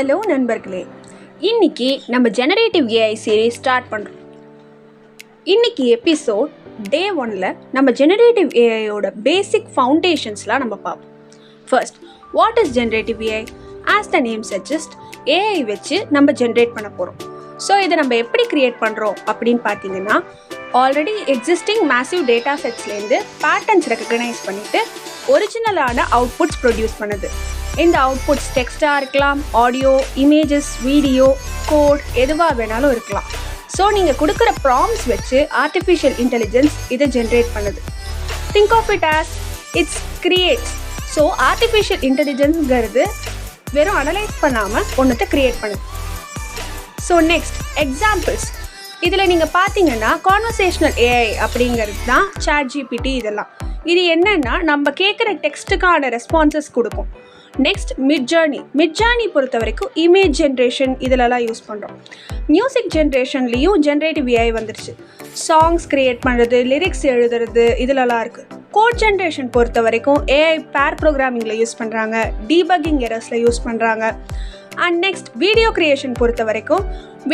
Hello நண்பர்களே, இன்னைக்கு நம்ம ஜெனரேட்டிவ் ஏஐ சீரீஸ் ஸ்டார்ட் பண்ணுறோம். இன்னைக்கு எபிசோட் டே 1ல் நம்ம ஜெனரேட்டிவ் ஏஐயோட பேசிக் ஃபவுண்டேஷன்ஸ்லாம் நம்ம பார்ப்போம். First, what is generative AI? As the name suggest, AI வச்சு நம்ம ஜென்ரேட் பண்ண போகிறோம். ஸோ இதை நம்ம எப்படி க்ரியேட் பண்ணுறோம் அப்படின்னு பார்த்தீங்கன்னா, ஆல்ரெடி எக்ஸிஸ்டிங் மேசிவ் டேட்டா செட்ஸ்லேருந்து பேட்டர்ன்ஸ் ரெக்கக்னைஸ் பண்ணிவிட்டு ஒரிஜினலான அவுட்புட்ஸ் ப்ரொடியூஸ் பண்ணுது. இந்த அவுட்புட்ஸ் டெக்ஸ்டாக இருக்கலாம், ஆடியோ, இமேஜஸ், வீடியோ, கோட் எதுவாக வேணாலும் இருக்கலாம். ஸோ நீங்கள் கொடுக்குற ப்ராம்ப்ட்ஸ் வச்சு ஆர்டிஃபிஷியல் இன்டெலிஜென்ஸ் இதை ஜென்ரேட் பண்ணுது. Think of it as it's creates. So artificial இன்டெலிஜென்ஸ்ங்கிறது வெறும் அனலைஸ் பண்ணாமல் ஒன்றத்தை க்ரியேட் பண்ணுது. So next, examples. இதில் நீங்கள் பார்த்தீங்கன்னா கான்வர்சேஷனல் ஏஐ அப்படிங்கிறது தான் ChatGPT. இதெல்லாம் இது என்னென்னா நம்ம கேட்குற டெக்ஸ்ட்டுக்கான ரெஸ்பான்சஸ் கொடுக்கும். நெக்ஸ்ட், மிட்ஜர்னி பொறுத்த வரைக்கும் இமேஜ் ஜென்ரேஷன் இதிலலாம் யூஸ் பண்ணுறோம். மியூசிக் ஜென்ரேஷன்லேயும் ஜென்ரேட்டிவ் ஏஐ வந்துருச்சு. சாங்ஸ் க்ரியேட் பண்ணுறது, லிரிக்ஸ் எழுதுறது இதிலலாம் இருக்குது. கோட் ஜென்ரேஷன் பொறுத்த வரைக்கும் ஏஐ பேர் ப்ரோக்ராமிங்கில் யூஸ் பண்ணுறாங்க, டீபக்கிங் எரர்ஸில் யூஸ் பண்ணுறாங்க. அண்ட் நெக்ஸ்ட், வீடியோ க்ரியேஷன் பொறுத்த வரைக்கும்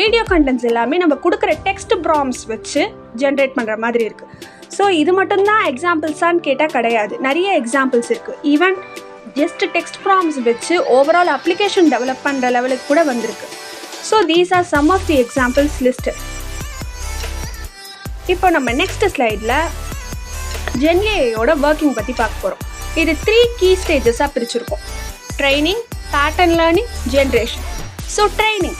வீடியோ கண்டென்ட்ஸ் எல்லாமே நம்ம கொடுக்குற டெக்ஸ்ட் ப்ராம்ப்ட்ஸ் வச்சு ஜென்ரேட் பண்ணுற மாதிரி இருக்குது. ஸோ இது மட்டும்தான் எக்ஸாம்பிள்ஸான்னு கேட்டால் கிடையாது, நிறைய எக்ஸாம்பிள்ஸ் இருக்குது. ஈவன் ஜஸ்ட் டெக்ஸ்ட் ப்ராம்ப்ட்ஸ் வச்சு ஓவரால் அப்ளிகேஷன் டெவலப் பண்ணுற லெவலுக்கு கூட வந்திருக்கு. So these are some of the examples listed. இப்போ நம்ம நெக்ஸ்ட் ஸ்லைடில் ஜென்ஏஐயோட ஒர்க்கிங் பற்றி பார்க்க போகிறோம். இது 3 கீ ஸ்டேஜஸாக பிரிச்சுருக்கோம்: training, pattern learning, generation. So training,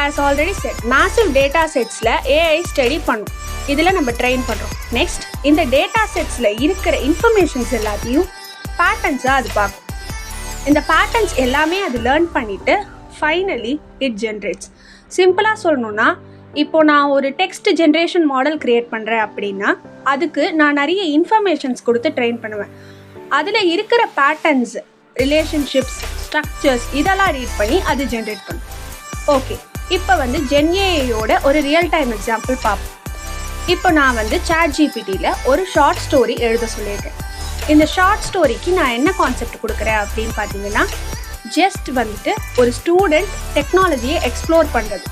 as already set, massive data செட்ஸில் ஏஐ ஸ்டடி பண்ணும். இதில் நம்ம ட்ரெயின் பண்ணுறோம். நெக்ஸ்ட், இந்த டேட்டா செட்ஸில் இருக்கிற இன்ஃபர்மேஷன்ஸ் எல்லாத்தையும் பேட்டர்ன்ஸாக அது பார்க்கும். இந்த பேட்டர்ன்ஸ் எல்லாமே அது லேர்ன் பண்ணிவிட்டு ஃபைனலி இட் ஜென்ரேட்ஸ். சிம்பிளாக சொல்லணுன்னா, இப்போது நான் ஒரு டெக்ஸ்ட் ஜென்ரேஷன் மாடல் க்ரியேட் பண்ணுறேன் அப்படின்னா அதுக்கு நான் நிறைய இன்ஃபர்மேஷன்ஸ் கொடுத்து ட்ரெயின் பண்ணுவேன். அதில் இருக்கிற பேட்டர்ன்ஸ், ரிலேஷன்ஷிப்ஸ், ஸ்ட்ரக்சர்ஸ் இதெல்லாம் ரீட் பண்ணி அது ஜென்ரேட் பண்ணும். ஓகே, இப்போ ஜென்ஏஐயோட ஒரு ரியல் டைம் எக்ஸாம்பிள் பார்ப்போம். இப்போ நான் ChatGPTயில் ஒரு ஷார்ட் ஸ்டோரி எழுத சொல்லியிருக்கேன். இந்த ஷார்ட் ஸ்டோரிக்கு நான் என்ன கான்செப்ட் கொடுக்குறேன் அப்படின்னு பார்த்தீங்கன்னா, ஜஸ்ட் ஒரு ஸ்டூடெண்ட் டெக்னாலஜியை எக்ஸ்ப்ளோர் பண்ணுறது,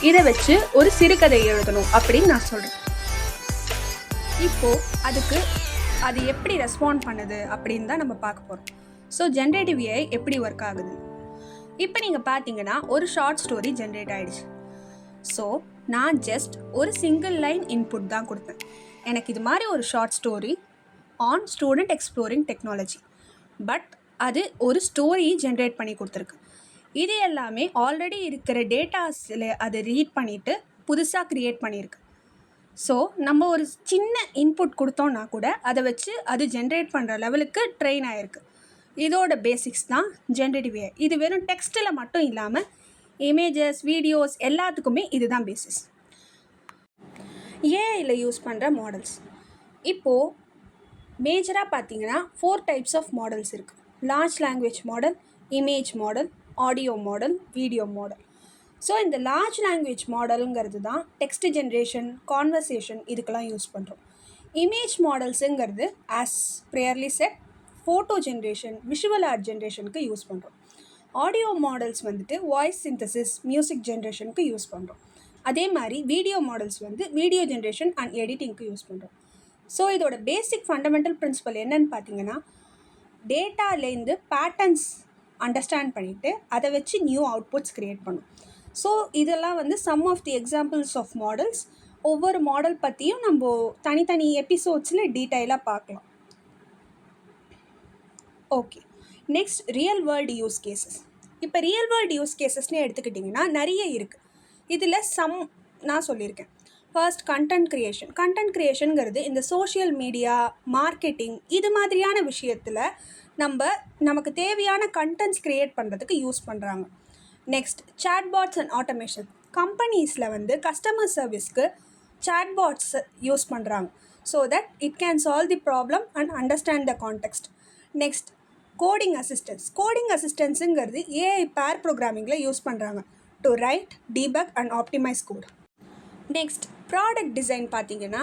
இதை வச்சு ஒரு சிறுகதை எழுதணும் அப்படின்னு நான் சொல்கிறேன். இப்போது அதுக்கு அது எப்படி ரெஸ்பாண்ட் பண்ணுது அப்படின்னு தான் நம்ம பார்க்க போகிறோம். ஸோ ஜென்ரேட்டிவ் ஏஐ எப்படி ஒர்க் ஆகுது. இப்போ நீங்கள் பார்த்தீங்கன்னா ஒரு ஷார்ட் ஸ்டோரி ஜென்ரேட் ஆகிடுச்சு. ஸோ நான் ஜஸ்ட் ஒரு சிங்கிள் லைன் இன்புட் தான் கொடுத்தேன். எனக்கு இது மாதிரி ஒரு short story on student exploring technology, but அது ஒரு ஸ்டோரி ஜென்ரேட் பண்ணி கொடுத்துருக்கு. இது எல்லாமே ஆல்ரெடி இருக்கிற டேட்டாஸில் அதை ரீட் பண்ணிவிட்டு புதுசாக க்ரியேட் பண்ணியிருக்கு. ஸோ நம்ம ஒரு சின்ன இன்புட் கொடுத்தோன்னா கூட அதை வச்சு அது ஜென்ரேட் பண்ணுற லெவலுக்கு ட்ரெயின் ஆகிருக்கு. இதோட பேசிக்ஸ் தான் ஜென்ரேட்டிவ் ஏஐ. இது வெறும் டெக்ஸ்ட்டில் மட்டும் இல்லாமல் இமேஜஸ், வீடியோஸ் எல்லாத்துக்குமே இதுதான் பேசிஸ். ஏஐயில் யூஸ் பண்ணுற மாடல்ஸ் இப்போது மேஜராக பார்த்தீங்கன்னா 4 டைப்ஸ் ஆஃப் மாடல்ஸ் இருக்குது. Large language model, image model, audio model, video model. So இந்த லார்ஜ் லாங்குவேஜ் மாடலுங்கிறது தான் டெக்ஸ்ட் ஜென்ரேஷன், கான்வர்சேஷன் இதுக்கெல்லாம் யூஸ் பண்ணுறோம். இமேஜ் மாடல்ஸுங்கிறது as priorly set photo generation, visual art ஜென்ரேஷனுக்கு யூஸ் பண்ணுறோம். Audio models voice synthesis, music ஜென்ரேஷனுக்கு யூஸ் பண்ணுறோம். அதே மாதிரி video models video generation and எடிட்டிங்க்கு யூஸ் பண்ணுறோம். ஸோ இதோட பேசிக் ஃபண்டமெண்டல் பிரின்சிபல் என்னன்னு பார்த்தீங்கன்னா, டேட்டாலேருந்து பேட்டர்ன்ஸ் அண்டர்ஸ்டாண்ட் பண்ணிவிட்டு அதை வச்சு நியூ அவுட்புட்ஸ் க்ரியேட் பண்ணும். ஸோ இதெல்லாம் some of the examples of models. ஒவ்வொரு மாடல் பற்றியும் நம்ம தனித்தனி எபிசோட்ஸில் டீட்டெயிலாக பார்க்கலாம். Okay, next, real world use cases. இப்போ ரியல் வேர்ல்டு யூஸ் கேசஸ்னு எடுத்துக்கிட்டிங்கன்னா நிறைய இருக்குது. இதில் சம் நான் சொல்லியிருக்கேன். ஃபர்ஸ்ட், கண்டென்ட் க்ரியேஷனுங்கிறது இந்த சோஷியல் மீடியா, மார்க்கெட்டிங் இது மாதிரியான விஷயத்தில் நமக்கு தேவையான கண்டென்ட்ஸ் க்ரியேட் பண்ணுறதுக்கு யூஸ் பண்ணுறாங்க. Next, chatbots and automation. கம்பெனிஸில் கஸ்டமர் சர்வீஸ்க்கு சாட்பாட்ஸ் யூஸ் பண்ணுறாங்க. So that it can solve the problem and understand the context. Next, coding அசிஸ்டன்ஸுங்கிறது ஏஐ பேர் ப்ரோக்ராமிங்கில் யூஸ் பண்ணுறாங்க to write, debug and optimise code. Next, product design பார்த்தீங்கன்னா,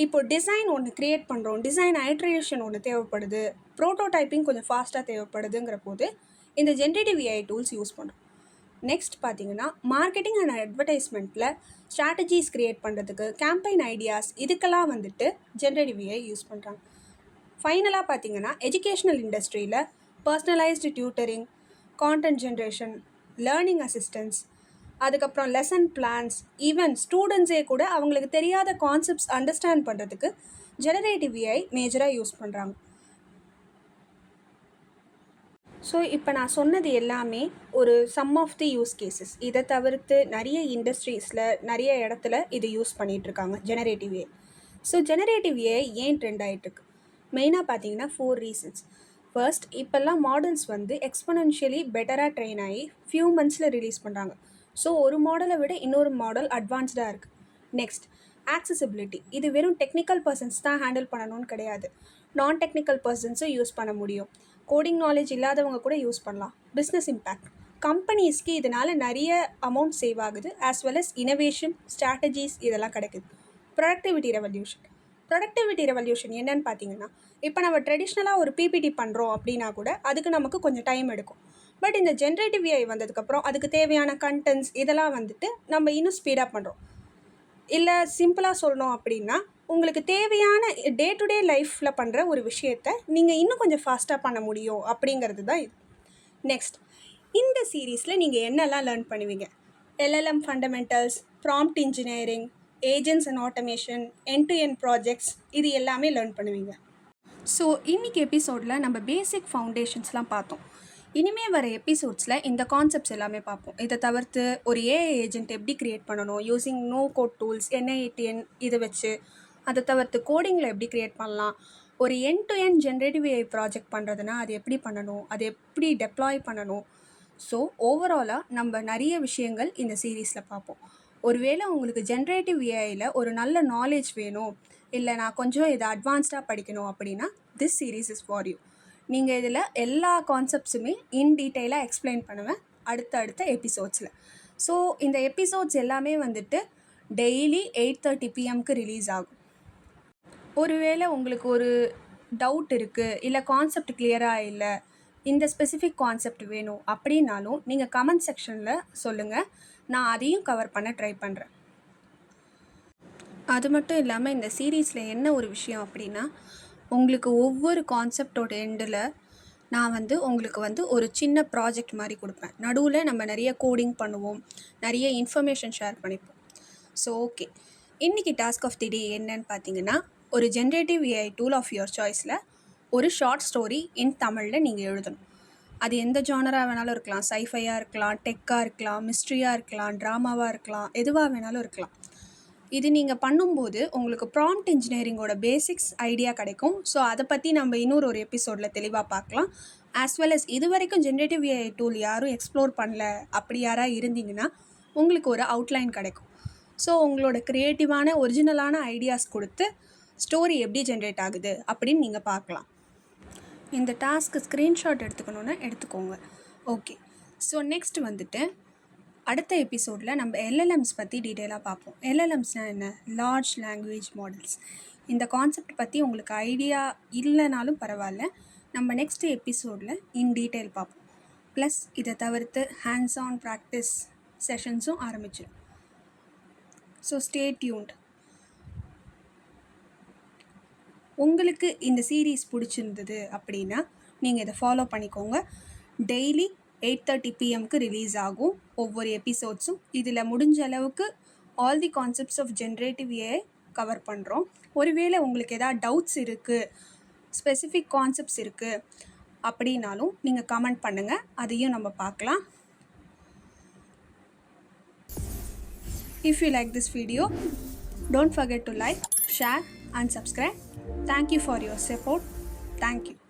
இப்போது design ஒன்று create பண்ணுறோம், டிசைன் ஐட்ரேஷன் ஒன்று தேவைப்படுது, ப்ரோட்டோடைப்பிங் கொஞ்சம் ஃபாஸ்ட்டாக தேவைப்படுதுங்கிற போது இந்த ஜென்ரேட்டிவ் ஏஐ டூல்ஸ் யூஸ் பண்ணுறோம். நெக்ஸ்ட் பார்த்தீங்கன்னா மார்க்கெட்டிங் அண்ட் அட்வர்டைஸ்மெண்ட்டில் ஸ்ட்ராட்டஜிஸ் க்ரியேட் பண்ணுறதுக்கு கேம்பெயின் ஐடியாஸ் இதுக்கெல்லாம் வந்துட்டு ஜென்ரேட்டிவ் ஏஐ யூஸ் பண்ணுறாங்க. ஃபைனலாக பார்த்தீங்கன்னா எஜுகேஷ்னல் இண்டஸ்ட்ரியில் personalised tutoring, content generation, learning assistance, அதுக்கப்புறம் லெசன் பிளான்ஸ், ஈவன் ஸ்டூடெண்ட்ஸே கூட அவங்களுக்கு தெரியாத கான்செப்ட்ஸ் அண்டர்ஸ்டாண்ட் பண்ணுறதுக்கு ஜெனரேட்டிவ் ஏஐ மேஜராக யூஸ் பண்ணுறாங்க. ஸோ இப்போ நான் சொன்னது எல்லாமே ஒரு some of the use cases. இதை தவிர்த்து நிறைய இண்டஸ்ட்ரீஸில் நிறைய இடத்துல இது யூஸ் பண்ணிகிட்ருக்காங்க generative AI. So generative AI ஏன் ட்ரெண்ட் ஆகிட்டுருக்கு? மெயினாக பார்த்தீங்கன்னா 4 ரீசன்ஸ். ஃபர்ஸ்ட், இப்போல்லாம் மாடல்ஸ் வந்து எக்ஸ்பொனென்ஷியலி பெட்டராக ட்ரெயின் ஆகி ஃபியூ மந்த்ஸில் ரிலீஸ் பண்ணுறாங்க. ஸோ ஒரு மாடலை விட இன்னொரு மாடல் அட்வான்ஸ்டாக இருக்குது. Next, accessibility. இது வெறும் டெக்னிக்கல் பர்சன்ஸ் தான் ஹேண்டில் பண்ணணும்னு கிடையாது, நான் டெக்னிக்கல் பர்சன்ஸும் யூஸ் பண்ண முடியும். கோடிங் நாலேஜ் இல்லாதவங்க கூட யூஸ் பண்ணலாம். பிஸ்னஸ் இம்பேக்ட், கம்பெனிஸ்க்கு இதனால் நிறைய அமௌண்ட் சேவ் ஆகுது, as well as innovation strategies இதெல்லாம் கிடைக்குது. ப்ரொடக்டிவிட்டி ரெவல்யூஷன் என்னன்னு பார்த்தீங்கன்னா, இப்போ நம்ம ட்ரெடிஷ்னலாக ஒரு பிபிடி பண்ணுறோம் அப்படின்னா கூட அதுக்கு நமக்கு கொஞ்சம் டைம் எடுக்கும். பட் இந்த ஜென்ரேட்டிவ் ஏஐ வந்ததுக்கப்புறம் அதுக்கு தேவையான கண்டென்ட்ஸ் இதெல்லாம் வந்துட்டு நம்ம இன்னும் ஸ்பீடாக பண்ணுறோம். இல்லை சிம்பிளாக சொல்லணும் அப்படின்னா, உங்களுக்கு தேவையான டே டு டே லைஃப்பில் பண்ணுற ஒரு விஷயத்தை நீங்கள் இன்னும் கொஞ்சம் ஃபாஸ்ட்டாக பண்ண முடியும் அப்படிங்கிறது தான் இது. நெக்ஸ்ட், இந்த சீரீஸில் நீங்கள் என்னெல்லாம் லேர்ன் பண்ணுவீங்க? LLM fundamentals, prompt engineering, agents and automation, end to end projects, இது எல்லாமே லேர்ன் பண்ணுவீங்க. ஸோ இன்றைக்கி எபிசோடில் நம்ம பேசிக் ஃபவுண்டேஷன்ஸ்லாம் பார்த்தோம். இனிமேல் வர எபிசோட்ஸில் இந்த கான்செப்ட்ஸ் எல்லாமே பார்ப்போம். இதை தவிர்த்து ஒரு ஏஐ ஏஜென்ட் எப்படி க்ரியேட் பண்ணணும், using no code tools, NITN இதை வச்சு, அதை தவிர்த்து கோடிங்கில் எப்படி க்ரியேட் பண்ணலாம், ஒரு end to end generative AI project பண்ணுறதுனா அது எப்படி பண்ணணும், அது எப்படி டெப்ளாய் பண்ணணும். ஸோ ஓவராலாக நம்ம நிறைய விஷயங்கள் இந்த சீரீஸில் பார்ப்போம். ஒருவேளை உங்களுக்கு ஜென்ரேட்டிவ் ஏஐயில் ஒரு நல்ல நாலேஜ் வேணும், இல்லை நான் கொஞ்சம் இதை அட்வான்ஸ்டாக படிக்கணும் அப்படின்னா this series is for you. நீங்கள் இதில் எல்லா கான்செப்ட்ஸுமே இன் டீட்டெயிலாக எக்ஸ்பிளைன் பண்ணுவேன் அடுத்த எபிசோட்ஸில். ஸோ இந்த எபிசோட்ஸ் எல்லாமே வந்துட்டு டெய்லி 8:30 PM ரிலீஸ் ஆகும். ஒருவேளை உங்களுக்கு ஒரு டவுட் இருக்குது, இல்லை கான்செப்ட் கிளியராக இல்லை, இந்த ஸ்பெசிஃபிக் கான்செப்ட் வேணும் அப்படின்னாலும் நீங்கள் கமெண்ட் செக்ஷனில் சொல்லுங்கள், நான் அதையும் கவர் பண்ண ட்ரை பண்ணுறேன். அது மட்டும் இல்லாமல் இந்த சீரீஸில் என்ன ஒரு விஷயம் அப்படின்னா, உங்களுக்கு ஒவ்வொரு கான்செப்டோட எண்டில் நான் உங்களுக்கு ஒரு சின்ன ப்ராஜெக்ட் மாதிரி கொடுப்பேன். நடுவில் நம்ம நிறைய கோடிங் பண்ணுவோம், நிறைய இன்ஃபர்மேஷன் ஷேர் பண்ணிப்போம். ஸோ ஓகே, இன்றைக்கி டாஸ்க் ஆஃப் தி டே என்னன்னு பார்த்தீங்கன்னா, ஒரு generative AI tool of your சாய்ஸில் ஒரு ஷார்ட் ஸ்டோரி இன் தமிழில் நீங்கள் எழுதணும். அது எந்த ஜானராக வேணாலும் இருக்கலாம், சைஃபையாக இருக்கலாம், டெக்காக இருக்கலாம், மிஸ்ட்ரியாக இருக்கலாம், ட்ராமாவாக இருக்கலாம், எதுவாக வேணாலும் இருக்கலாம். இது நீங்கள் பண்ணும்போது உங்களுக்கு ப்ராம்ப்ட் இன்ஜினியரிங்கோட பேசிக்ஸ் ஐடியா கிடைக்கும். ஸோ அதை பற்றி நம்ம இன்னொரு ஒரு எபிசோடில் தெளிவாக பார்க்கலாம். ஆஸ் வெல் அஸ் இது வரைக்கும் ஜென்ரேட்டிவ் ஏஐ டூல் யாரும் எக்ஸ்ப்ளோர் பண்ணல அப்படி யாராக இருந்தீங்கன்னா உங்களுக்கு ஒரு அவுட்லைன் கிடைக்கும். ஸோ உங்களோட க்ரியேட்டிவான ஒரிஜினலான ஐடியாஸ் கொடுத்து ஸ்டோரி எப்படி ஜென்ரேட் ஆகுது அப்படின்னு நீங்கள் பார்க்கலாம். இந்த டாஸ்க்கு ஸ்க்ரீன்ஷாட் எடுத்துக்கணுன்னா எடுத்துக்கோங்க. ஓகே, ஸோ நெக்ஸ்ட் அடுத்த எபிசோடில் நம்ம LLMs பற்றி டீட்டெயிலாக பார்ப்போம். LLMஸ்னால் என்ன? Large language models. இந்த கான்செப்ட் பற்றி உங்களுக்கு ஐடியா இல்லைனாலும் பரவாயில்ல, நம்ம நெக்ஸ்ட் எபிசோடில் இன் டீட்டெயில் பார்ப்போம். ப்ளஸ் இதை தவிர்த்து ஹேண்ட்ஸ் ஆன் ப்ராக்டிஸ் செஷன்ஸும் ஆரம்பிச்சிடும். So stay tuned. உங்களுக்கு இந்த சீரீஸ் பிடிச்சிருந்தது அப்படின்னா நீங்கள் இதை ஃபாலோ பண்ணிக்கோங்க. டெய்லி 8:30 PM ரிலீஸ் ஆகும் ஒவ்வொரு எபிசோட்ஸும். இதில் முடிஞ்ச அளவுக்கு all the concepts of generative AI cover பண்ணுறோம். ஒருவேளை உங்களுக்கு எதாவது டவுட்ஸ் இருக்குது, ஸ்பெசிஃபிக் கான்செப்ட்ஸ் இருக்குது அப்படின்னாலும் நீங்கள் கமெண்ட் பண்ணுங்கள், அதையும் நம்ம பார்க்கலாம். If you like this video, don't forget to like, share and subscribe. Thank you for your support. Thank you.